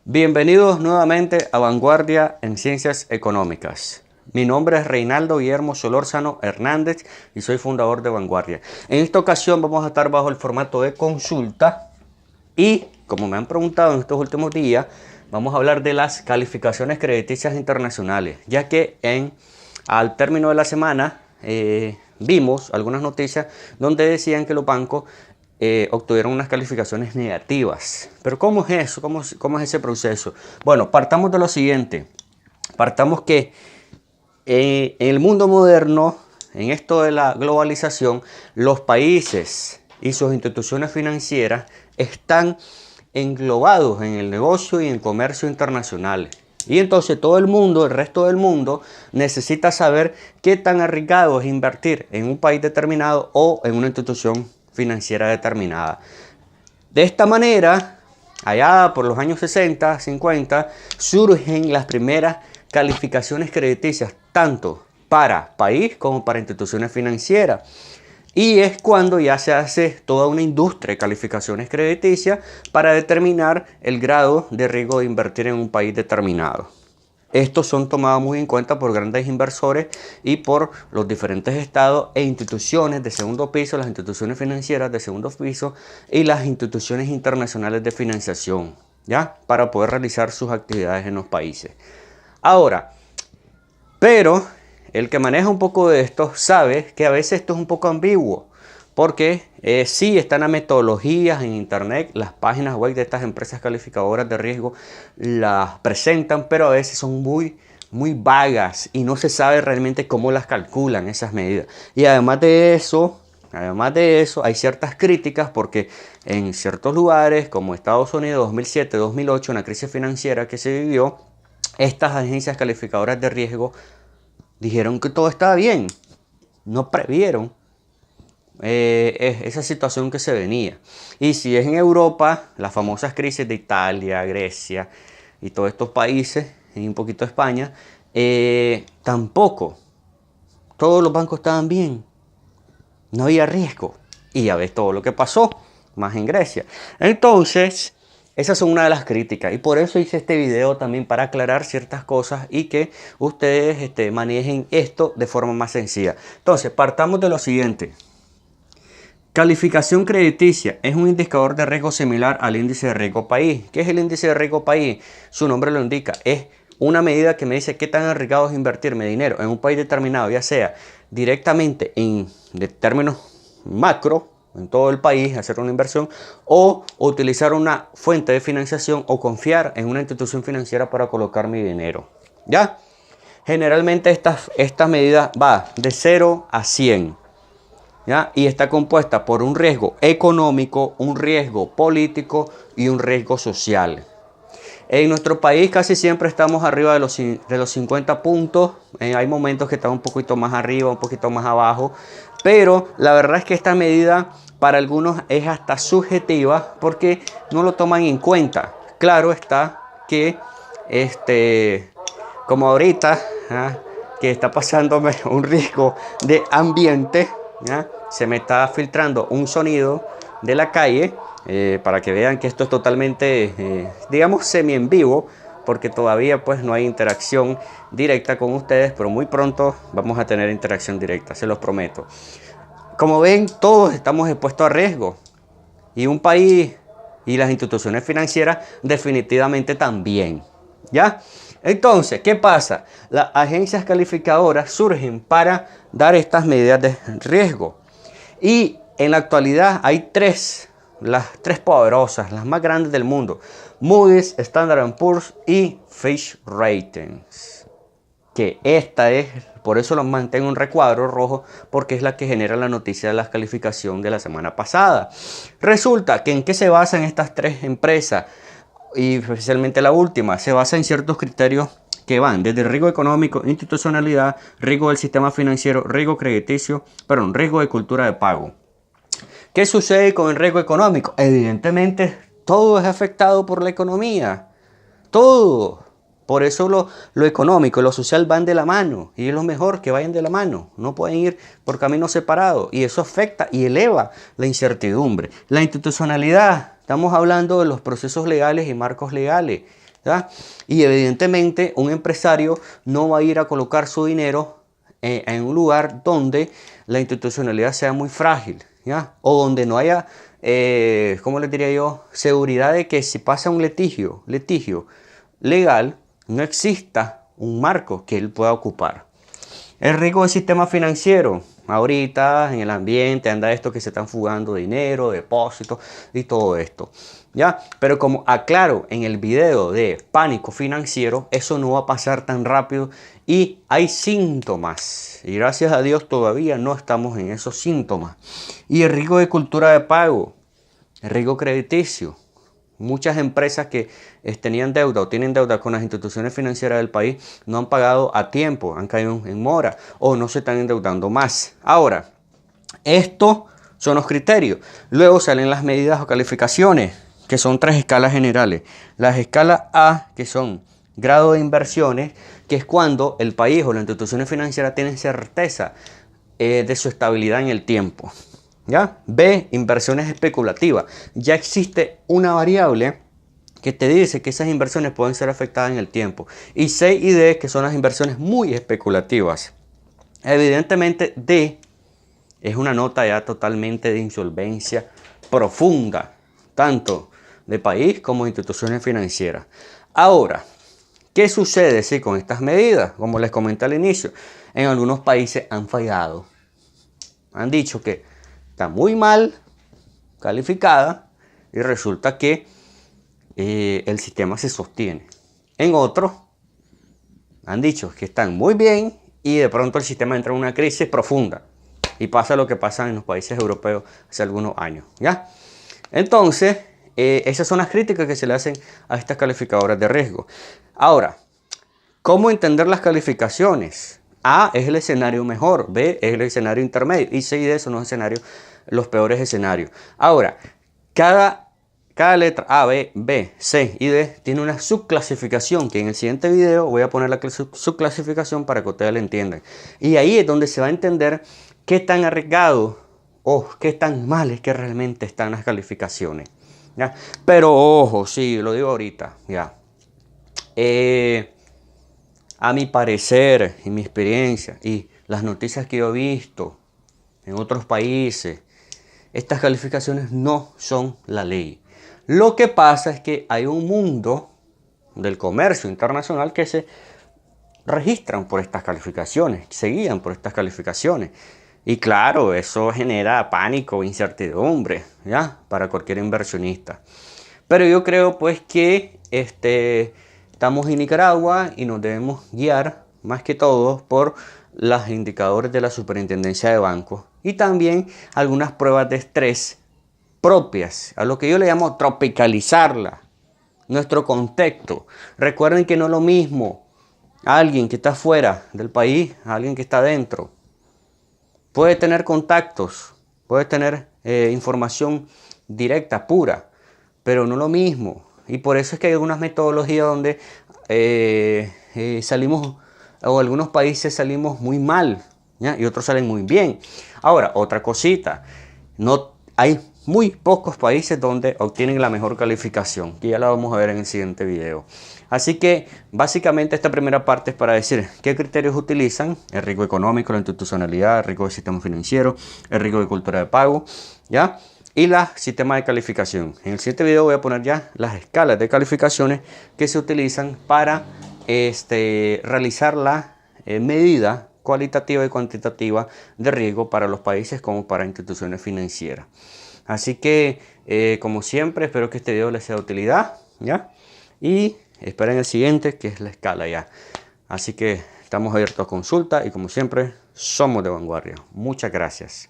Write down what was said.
Bienvenidos nuevamente a Vanguardia en Ciencias Económicas. Mi nombre es Reinaldo Guillermo Solórzano Hernández y soy fundador de Vanguardia. En esta ocasión vamos a estar bajo el formato de consulta y, como me han preguntado en estos últimos días, vamos a hablar de las calificaciones crediticias internacionales, ya que al término de la semana vimos algunas noticias donde decían que los bancos obtuvieron unas calificaciones negativas. Pero ¿cómo es eso? ¿Cómo es ese proceso? Bueno, partamos de lo siguiente. Partamos que en el mundo moderno, en esto de la globalización, los países y sus instituciones financieras están englobados en el negocio y en el comercio internacional. Y entonces todo el mundo, el resto del mundo, necesita saber qué tan arriesgado es invertir en un país determinado o en una institución financiera determinada. De esta manera, allá por los años 60, 50, surgen las primeras calificaciones crediticias, tanto para país como para instituciones financieras. Y es cuando ya se hace toda una industria de calificaciones crediticias para determinar el grado de riesgo de invertir en un país determinado. Estos son tomados muy en cuenta por grandes inversores y por los diferentes estados e instituciones de segundo piso, las instituciones financieras de segundo piso y las instituciones internacionales de financiación, ¿ya? Para poder realizar sus actividades en los países. Ahora, pero el que maneja un poco de esto sabe que a veces esto es un poco ambiguo. Porque sí están las metodologías en internet, las páginas web de estas empresas calificadoras de riesgo las presentan, pero a veces son muy vagas y no se sabe realmente cómo las calculan esas medidas. Y además de eso, hay ciertas críticas porque en ciertos lugares como Estados Unidos 2007, 2008, en la crisis financiera que se vivió, estas agencias calificadoras de riesgo dijeron que todo estaba bien, no previeron esa situación que se venía. Y si es en Europa, las famosas crisis de Italia, Grecia y todos estos países, y un poquito España, tampoco todos los bancos estaban bien, no había riesgo. Y ya ves todo lo que pasó, más en Grecia. Entonces, esas son una de las críticas y por eso hice este video también para aclarar ciertas cosas y que ustedes manejen esto de forma más sencilla. Entonces, partamos de lo siguiente. Calificación crediticia es un indicador de riesgo similar al índice de riesgo país. ¿Qué es el índice de riesgo país? Su nombre lo indica. Es una medida que me dice qué tan arriesgado es invertirme dinero en un país determinado, ya sea directamente en términos macro, en todo el país, hacer una inversión, o utilizar una fuente de financiación o confiar en una institución financiera para colocar mi dinero. ¿Ya? Generalmente esta medida va de 0 a 100. ¿Ya? Y está compuesta por un riesgo económico, un riesgo político y un riesgo social. En nuestro país casi siempre estamos arriba de los 50 puntos. Hay momentos que están un poquito más arriba, un poquito más abajo. Pero la verdad es que esta medida para algunos es hasta subjetiva porque no lo toman en cuenta. Claro está que como ahorita, ¿ya? Que está pasándome un riesgo de ambiente, ¿ya? Se me está filtrando un sonido de la calle para que vean que esto es totalmente, digamos, semi en vivo, porque todavía pues no hay interacción directa con ustedes, pero muy pronto vamos a tener interacción directa, se los prometo. Como ven, todos estamos expuestos a riesgo y un país y las instituciones financieras definitivamente también, ¿ya? Entonces, ¿qué pasa? Las agencias calificadoras surgen para dar estas medidas de riesgo. Y en la actualidad hay las tres poderosas, las más grandes del mundo. Moody's, Standard & Poor's y Fitch Ratings. Que esta es, por eso lo mantengo en recuadro rojo, porque es la que genera la noticia de la calificación de la semana pasada. Resulta que en qué se basan estas tres empresas, y especialmente la última, se basa en ciertos criterios que van desde riesgo económico, institucionalidad, riesgo del sistema financiero, riesgo crediticio, perdón, riesgo de cultura de pago. ¿Qué sucede con el riesgo económico? Evidentemente, todo es afectado por la economía. Todo. Por eso lo económico y lo social van de la mano. Y es lo mejor que vayan de la mano. No pueden ir por caminos separados. Y eso afecta y eleva la incertidumbre. La institucionalidad. Estamos hablando de los procesos legales y marcos legales. ¿ya? Y evidentemente un empresario no va a ir a colocar su dinero en un lugar donde la institucionalidad sea muy frágil, ¿ya? O donde no haya, ¿cómo les diría yo? Seguridad de que si pasa un litigio legal, no exista un marco que él pueda ocupar. El riesgo del sistema financiero. Ahorita en el ambiente anda esto que se están fugando dinero, depósitos y todo esto. ¿Ya? Pero como aclaro en el video de pánico financiero, eso no va a pasar tan rápido y hay síntomas. Y gracias a Dios todavía no estamos en esos síntomas. Y el riesgo de cultura de pago, el riesgo crediticio. Muchas empresas que tenían deuda o tienen deuda con las instituciones financieras del país no han pagado a tiempo, han caído en mora o no se están endeudando más. Ahora, estos son los criterios. Luego salen las medidas o calificaciones, que son 3 escalas generales. Las escalas A, que son grado de inversiones, que es cuando el país o las instituciones financieras tienen certeza de su estabilidad en el tiempo. ¿Ya? B, inversiones especulativas. Ya existe una variable que te dice que esas inversiones pueden ser afectadas en el tiempo. Y C y D, que son las inversiones muy especulativas. Evidentemente D es una nota ya totalmente de insolvencia profunda, tanto de país como de instituciones financieras. Ahora, ¿qué sucede si con estas medidas? Como les comenté al inicio, en algunos países han fallado. Han dicho que está muy mal calificada y resulta que el sistema se sostiene. En otros han dicho que están muy bien y de pronto el sistema entra en una crisis profunda y pasa lo que pasa en los países europeos hace algunos años, ¿ya? Entonces, esas son las críticas que se le hacen a estas calificadoras de riesgo. Ahora, ¿cómo entender las calificaciones? A es el escenario mejor, B es el escenario intermedio y C y D son los peores escenarios. Ahora, cada letra A, B, C y D tiene una subclasificación que en el siguiente video voy a poner la subclasificación para que ustedes la entiendan. Y ahí es donde se va a entender qué tan arriesgado o qué tan mal es que realmente están las calificaciones, ¿ya? Pero ojo, sí, lo digo ahorita, ya. A mi parecer, en mi experiencia y las noticias que yo he visto en otros países, estas calificaciones no son la ley. Lo que pasa es que hay un mundo del comercio internacional que se registran por estas calificaciones, se guían por estas calificaciones. Y claro, eso genera pánico, incertidumbre, ¿ya? Para cualquier inversionista. Pero yo creo pues que estamos en Nicaragua y nos debemos guiar más que todo por los indicadores de la Superintendencia de Bancos y también algunas pruebas de estrés propias, a lo que yo le llamo tropicalizarla, nuestro contexto. Recuerden que no es lo mismo alguien que está fuera del país a alguien que está dentro. Puede tener contactos, puede tener información directa, pura, pero no lo mismo. Y por eso es que hay algunas metodologías donde salimos, o algunos países salimos muy mal, ¿ya? Y otros salen muy bien. Ahora, otra cosita, no hay muy pocos países donde obtienen la mejor calificación, que ya la vamos a ver en el siguiente video. Así que básicamente esta primera parte es para decir qué criterios utilizan: el riesgo económico, la institucionalidad, el riesgo del sistema financiero, el riesgo de cultura de pago, ¿ya? Y los sistemas de calificación. En el siguiente video voy a poner ya las escalas de calificaciones que se utilizan para realizar la medida cualitativa y cuantitativa de riesgo para los países como para instituciones financieras. Así que, como siempre, espero que este video les sea de utilidad, ¿ya? Y esperen el siguiente, que es la escala ya. Así que estamos abiertos a consulta y como siempre, somos de vanguardia. Muchas gracias.